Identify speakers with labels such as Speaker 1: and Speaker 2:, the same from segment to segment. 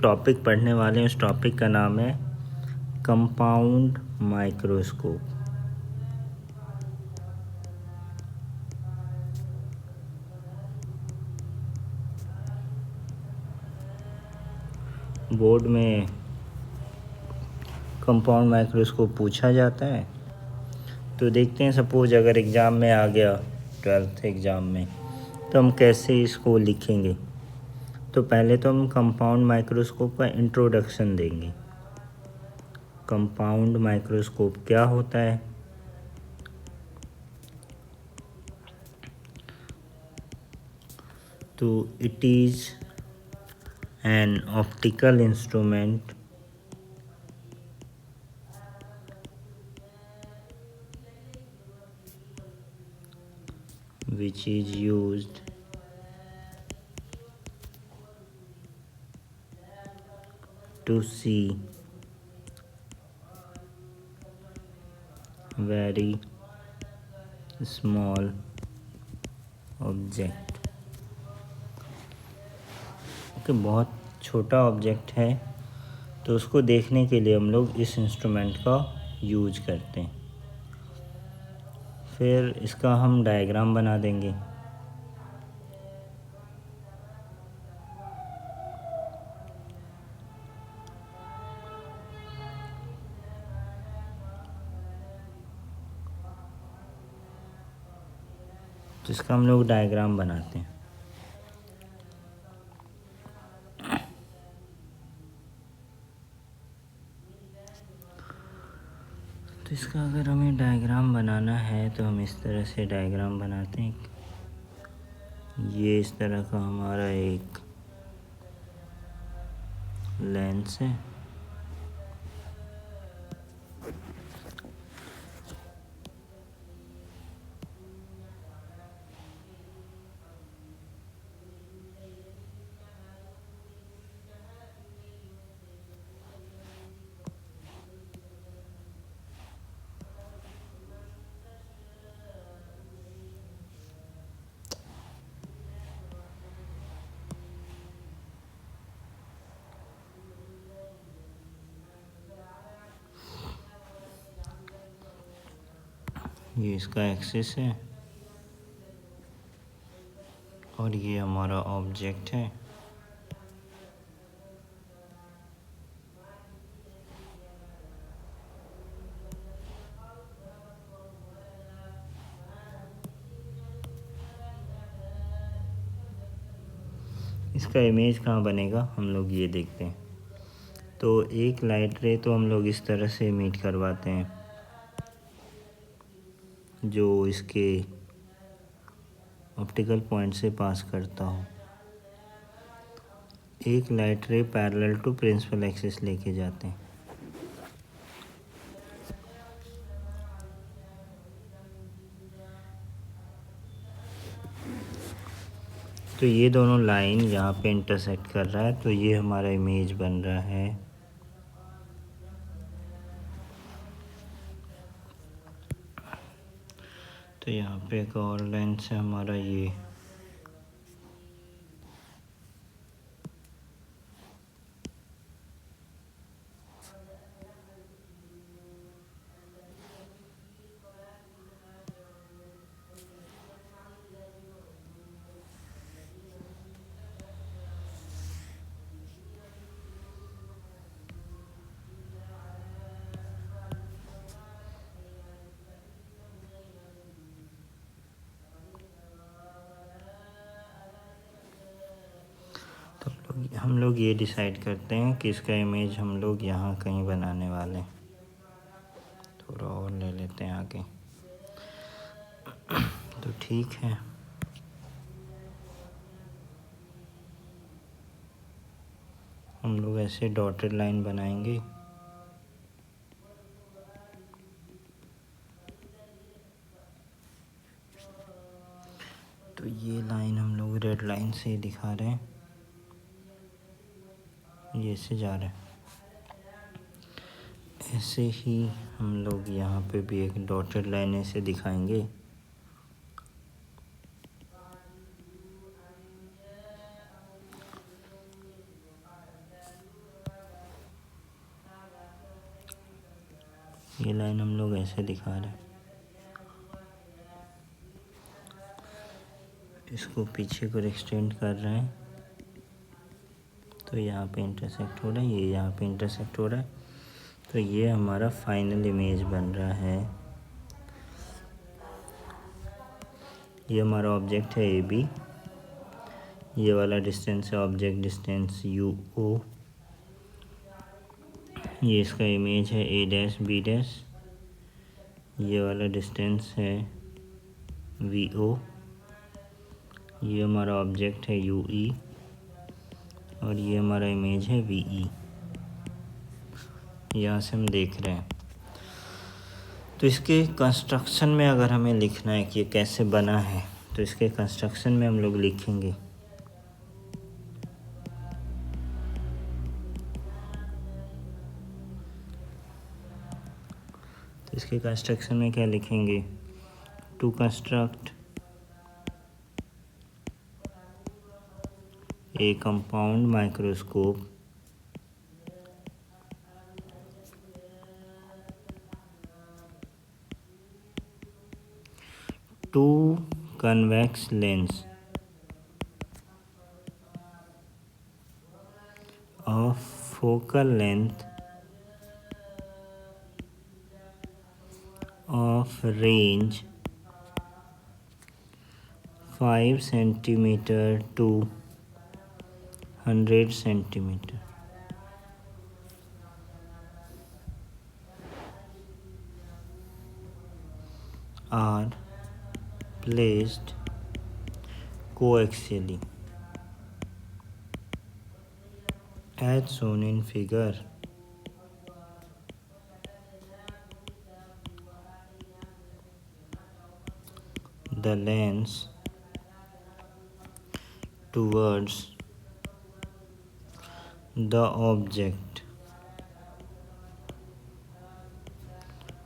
Speaker 1: Topic पढ़ने वाले हैं उस टॉपिक का नाम है कंपाउंड माइक्रोस्कोप। बोर्ड में कंपाउंड माइक्रोस्कोप पूछा जाता है तो देखते हैं। सपोज अगर एग्ज़ाम में आ गया 12th एग्ज़ाम में तो हम कैसे इसको लिखेंगे। तो पहले तो हम कंपाउंड माइक्रोस्कोप का इंट्रोडक्शन देंगे। कंपाउंड माइक्रोस्कोप क्या होता है। तो it is an optical instrument which is used to see very small object। Okay, बहुत छोटा ऑब्जेक्ट है तो उसको देखने के लिए हम लोग इस इंस्ट्रूमेंट का यूज करते हैं। फिर इसका हम डायग्राम बना देंगे। तो इसका हम लोग डायग्राम बनाते हैं। तो इसका अगर हमें डायग्राम बनाना है तो हम इस तरह से डायग्राम बनाते हैं। ये इस तरह का हमारा एक लेंस है। ये इसका एक्सिस है और ये हमारा ऑब्जेक्ट है। इसका इमेज कहाँ बनेगा हम लोग ये देखते हैं। तो एक लाइट रे तो हम लोग इस तरह से मीट करवाते हैं जो इसके ऑप्टिकल पॉइंट से पास करता हो। एक light ray parallel to principal axis लेके जाते हैं। तो ये दोनों लाइन यहाँ पे इंटरसेक्ट कर रहा है तो ये हमारा इमेज बन रहा है। तो यहाँ पे एक और लेंस है हमारा ये। तो हम लोग ये डिसाइड करते हैं कि इसका इमेज हम लोग यहाँ कहीं बनाने वाले हैं। थोड़ा और ले लेते हैं आगे। तो ठीक है, हम लोग ऐसे डॉटेड लाइन बनाएंगे। तो ये लाइन हम लोग रेड लाइन से दिखा रहे हैं, ये से जा रहा है। ऐसे ही हम लोग यहाँ पे भी एक डॉटेड लाइन ऐसे दिखाएंगे। ये लाइन हम लोग ऐसे दिखा रहे हैं, इसको पीछे को एक्सटेंड कर रहे हैं, तो यहाँ पे इंटरसेक्ट हो रहा है, ये यहाँ पे इंटरसेक्ट हो रहा है, तो ये हमारा फाइनल इमेज बन रहा है। ये हमारा ऑब्जेक्ट है ए बी, ये वाला डिस्टेंस है ऑब्जेक्ट डिस्टेंस यू ओ, ये इसका इमेज है ए डैश बी डैश, ये वाला डिस्टेंस है वी ओ, ये हमारा ऑब्जेक्ट है यू ई, और ये हमारा इमेज है वी ई। यहाँ से हम देख रहे हैं। तो इसके कंस्ट्रक्शन में अगर हमें लिखना है कि ये कैसे बना है, तो इसके कंस्ट्रक्शन में हम लोग लिखेंगे तो इसके कंस्ट्रक्शन में क्या लिखेंगे, to construct a compound microscope two convex lens of focal length of range 5 centimeter to 100 centimeter are placed coaxially as shown in figure. The lens towards the object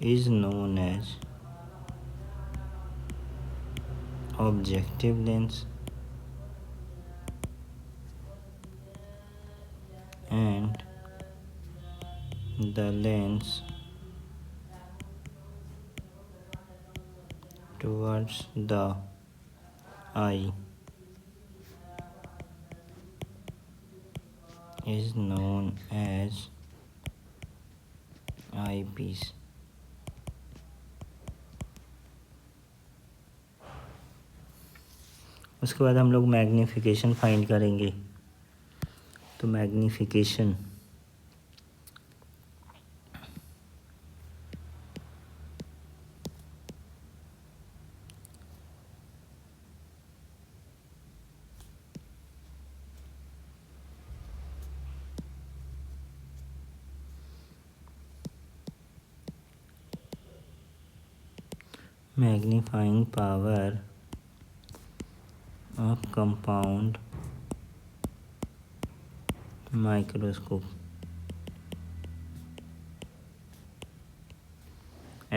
Speaker 1: is known as objective lens, and the lens towards the eye is known as eyepiece. उसके बाद हम लोग magnification find करेंगे। तो magnification magnifying power of compound microscope,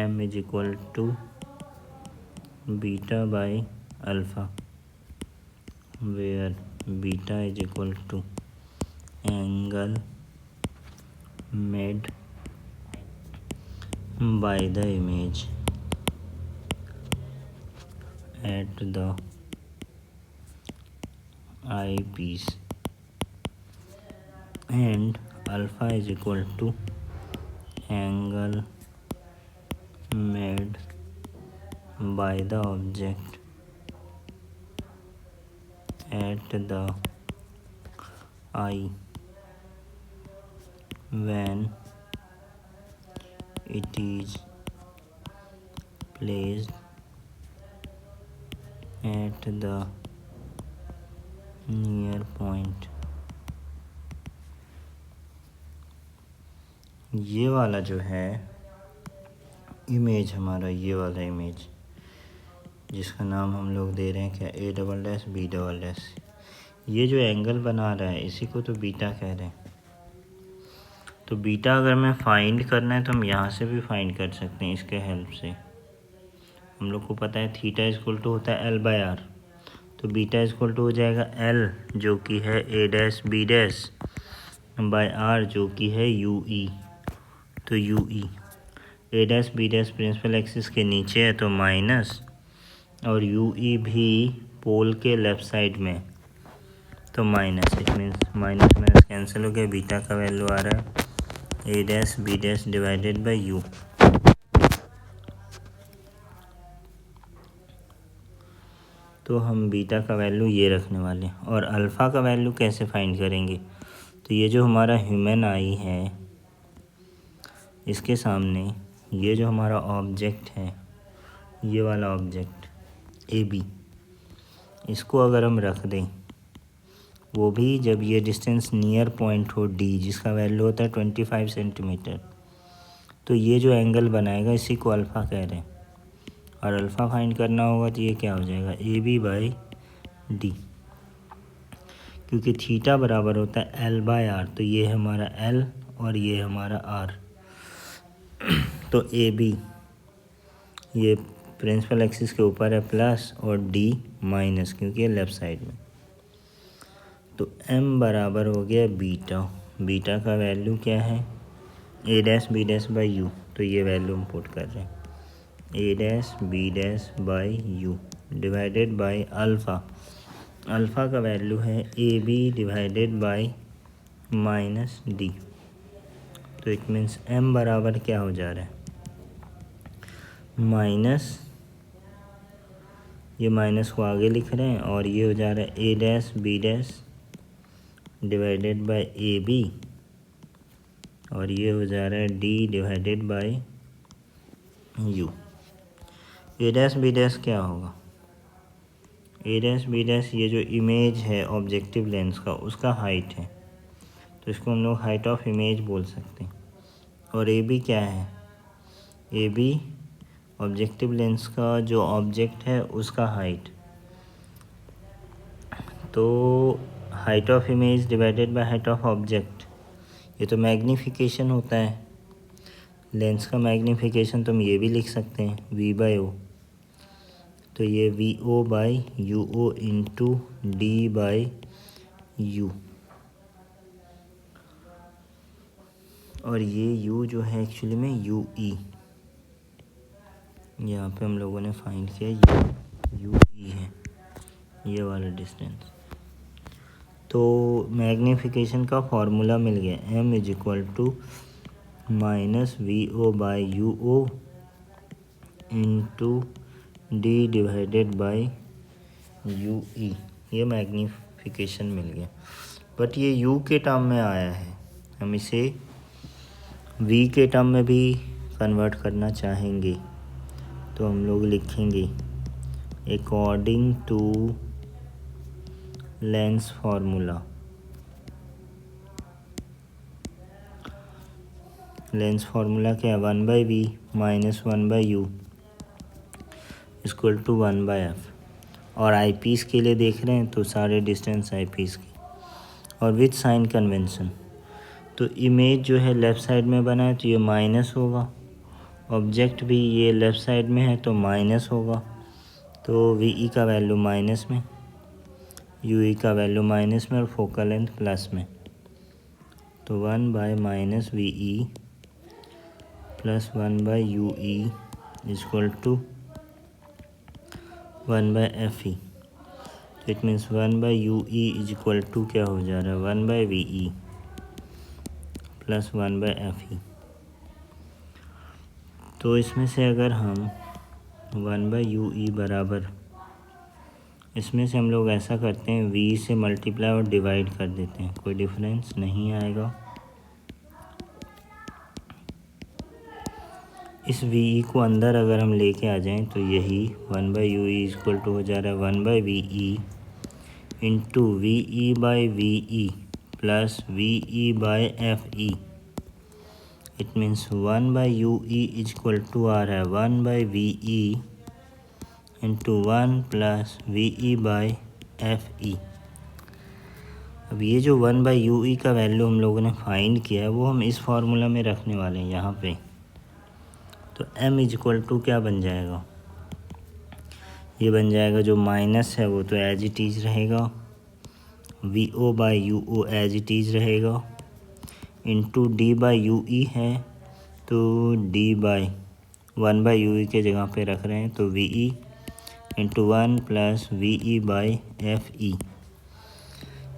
Speaker 1: m is equal to beta by alpha, where beta is equal to angle made by the image at the eyepiece, and alpha is equal to angle made by the object at the eye when it is placed at the near point. ये वाला जो है image हमारा, ये वाला image जिसका नाम हम लोग दे रहे हैं क्या, A double dash B double dash, ये जो एंगल बना रहा है इसी को तो बीटा कह रहे हैं। तो बीटा अगर हमें फाइंड करना है तो हम यहाँ से भी फाइंड कर सकते हैं इसके हेल्प से। हम लोग को पता है थीटा इक्वल टू होता है एल बाय आर, तो बीटा इक्वल टू हो जाएगा एल जो कि है A dash B dash by R जो कि है यू ई, तो U E A dash B dash principal axis के नीचे है तो माइनस, और यू ई भी पोल के लेफ़्ट साइड में तो minus. It means minus minus cancel हो गया, बीटा का वैल्यू आ रहा है A dash B dash divided by U. तो हम बीटा का वैल्यू ये रखने वाले हैं। और अल्फ़ा का वैल्यू कैसे फाइंड करेंगे? तो ये जो हमारा ह्यूमन आई है, इसके सामने ये जो हमारा ऑब्जेक्ट है, ये वाला ऑब्जेक्ट ए बी, इसको अगर हम रख दें, वो भी जब ये डिस्टेंस नियर पॉइंट हो डी, जिसका वैल्यू होता है 25 सेंटीमीटर, तो ये जो एंगल बनाएगा इसी को अल्फ़ा कह रहे हैं। और अल्फ़ा फाइंड करना होगा तो ये क्या हो जाएगा, ए बी बाई डी, क्योंकि थीटा बराबर होता है एल बाय आर। तो ये है हमारा एल और ये हमारा आर। तो ए बी ये प्रिंसिपल एक्सिस के ऊपर है प्लस, और डी माइनस, क्योंकि ये लेफ़्ट साइड में। तो एम बराबर हो गया बीटा। बीटा का वैल्यू क्या है, A dash B dash by U. तो ये वैल्यू हम पुट कर रहे हैं, A dash B dash by U divided by alpha. Alpha का वैल्यू है A B divided by minus D. तो इट मीन्स एम बराबर क्या हो जा रहा है, माइनस, ये माइनस को आगे लिख रहे हैं, और ये हो जा रहा है A dash B dash divided by A B, और ये हो जा रहा है D divided by U. A dash B dash क्या होगा, ए डैश बी डैश ये जो इमेज है ऑब्जेक्टिव लेंस का, उसका हाइट है, तो इसको हम लोग हाइट ऑफ इमेज बोल सकते हैं। और ए बी क्या है, ए बी ऑब्जेक्टिव लेंस का जो ऑब्जेक्ट है उसका हाइट। तो height of image divided by height of object, ये तो मैग्नीफिकेशन होता है। लेंस का मैग्नीफिकेशन तो हम ये भी लिख सकते हैं वी बाई ओ। तो ये V O by U O into D by U, और ये u जो है एक्चुअली में यू ई, यहाँ पे हम लोगों ने फाइंड किया यू ई है ये वाला डिस्टेंस। तो मैग्नीफिकेशन का फॉर्मूला मिल गया, m is equal to minus V O by U O into D divided by U E. ये मैग्नीफिकेशन मिल गया, बट ये u के टर्म में आया है, हम इसे v के टर्म में भी कन्वर्ट करना चाहेंगे तो हम लोग लिखेंगे according to lens formula. Lens formula क्या है, 1/v minus 1/u equal to 1/f। और आई पीस के लिए देख रहे हैं तो सारे डिस्टेंस आई पीस के, और विथ साइन कन्वेंशन। तो इमेज जो है लेफ़्ट साइड में बना है तो ये माइनस होगा, ऑब्जेक्ट भी ये लेफ़्ट साइड में है तो माइनस होगा। तो वी ई का वैल्यू माइनस में, यू ई का वैल्यू माइनस में, और फोकल लेंथ प्लस में। तो 1 minus V E plus 1 U E equal to one by F E. It means 1/यू ई इज इक्वल टू क्या हो जा रहा है, 1/वी ई प्लस 1/एफ ई। तो इसमें से अगर हम 1/यू ई बराबर, इसमें से हम लोग ऐसा करते हैं v से मल्टीप्लाई और डिवाइड कर देते हैं, कोई डिफरेंस नहीं आएगा। इस वी ई को अंदर अगर हम लेके आ जाएं तो यही 1/यू ई इक्वल टू हो जा रहा है 1/वी E into V E by V E plus V E by F E. It means 1/यू ई इक्वल टू आ रहा है 1/वी E into 1 plus V E by F E. अब ये जो 1/यू ई का वैल्यू हम लोगों ने फाइंड किया है वो हम इस फार्मूला में रखने वाले हैं यहाँ पे। तो m इज इक्वल टू क्या बन जाएगा, ये बन जाएगा जो माइनस है वो तो एज इट इज़ रहेगा, V O by U O as it is रहेगा, into D by U E है, तो डी बाई 1/UE के जगह पे रख रहे हैं, तो VE into 1 plus VE by FE।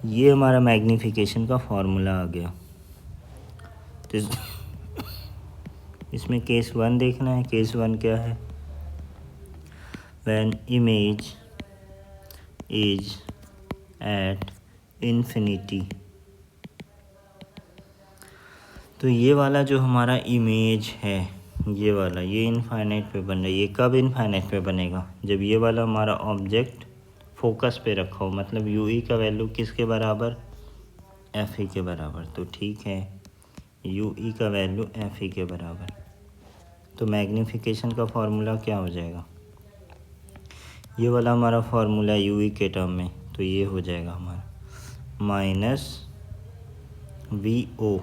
Speaker 1: ये हमारा मैग्नीफिकेशन का फॉर्मूला आ गया। तो इसमें केस 1 देखना है। केस 1 क्या है? When image is at infinity. तो ये वाला जो हमारा इमेज है, ये वाला, ये इनफाइनाइट पे बन रहा है। ये कब इनफाइनाइट पे बनेगा? जब ये वाला हमारा ऑब्जेक्ट फोकस पे रखा हो, मतलब UE का वैल्यू किसके बराबर? FE के बराबर। तो ठीक है, UE का वैल्यू FE के बराबर। तो मैग्नीफिकेशन का फॉर्मूला क्या हो जाएगा? ये वाला हमारा फॉर्मूला UE के टर्म में, तो ये हो जाएगा हमारा minus VO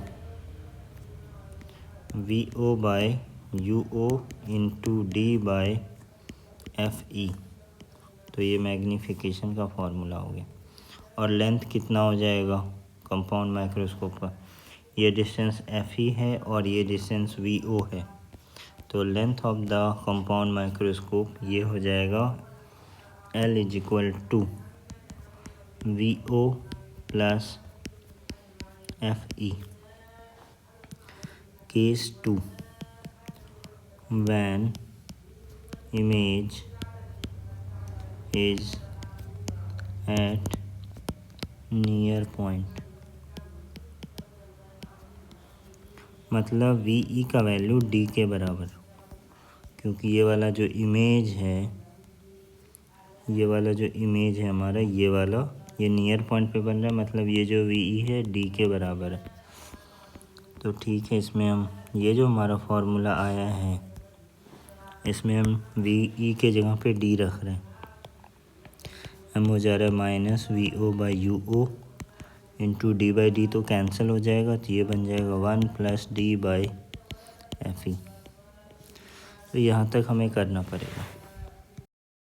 Speaker 1: by UO into D by FE। तो ये मैग्नीफिकेशन का फॉर्मूला हो गया। और लेंथ कितना हो जाएगा कंपाउंड माइक्रोस्कोप का? ये डिस्टेंस FE है और ये डिस्टेंस VO है। तो length of the compound microscope ये हो जाएगा L is equal to VO plus FE। Case 2, when image is at near point, मतलब VE का वैल्यू D के बराबर, क्योंकि ये वाला जो इमेज है, ये वाला जो इमेज है हमारा, ये वाला, ये नियर पॉइंट पे बन रहा है, मतलब ये जो VE है D के बराबर है। तो ठीक है, इसमें हम ये जो हमारा फॉर्मूला आया है, इसमें हम VE के जगह पे D रख रहे हैं। हम हो जा रहा है minus VO by UO into D by D, तो कैंसिल हो जाएगा, तो ये बन जाएगा 1 प्लस D बाई FE। तो यहाँ तक हमें करना पड़ेगा।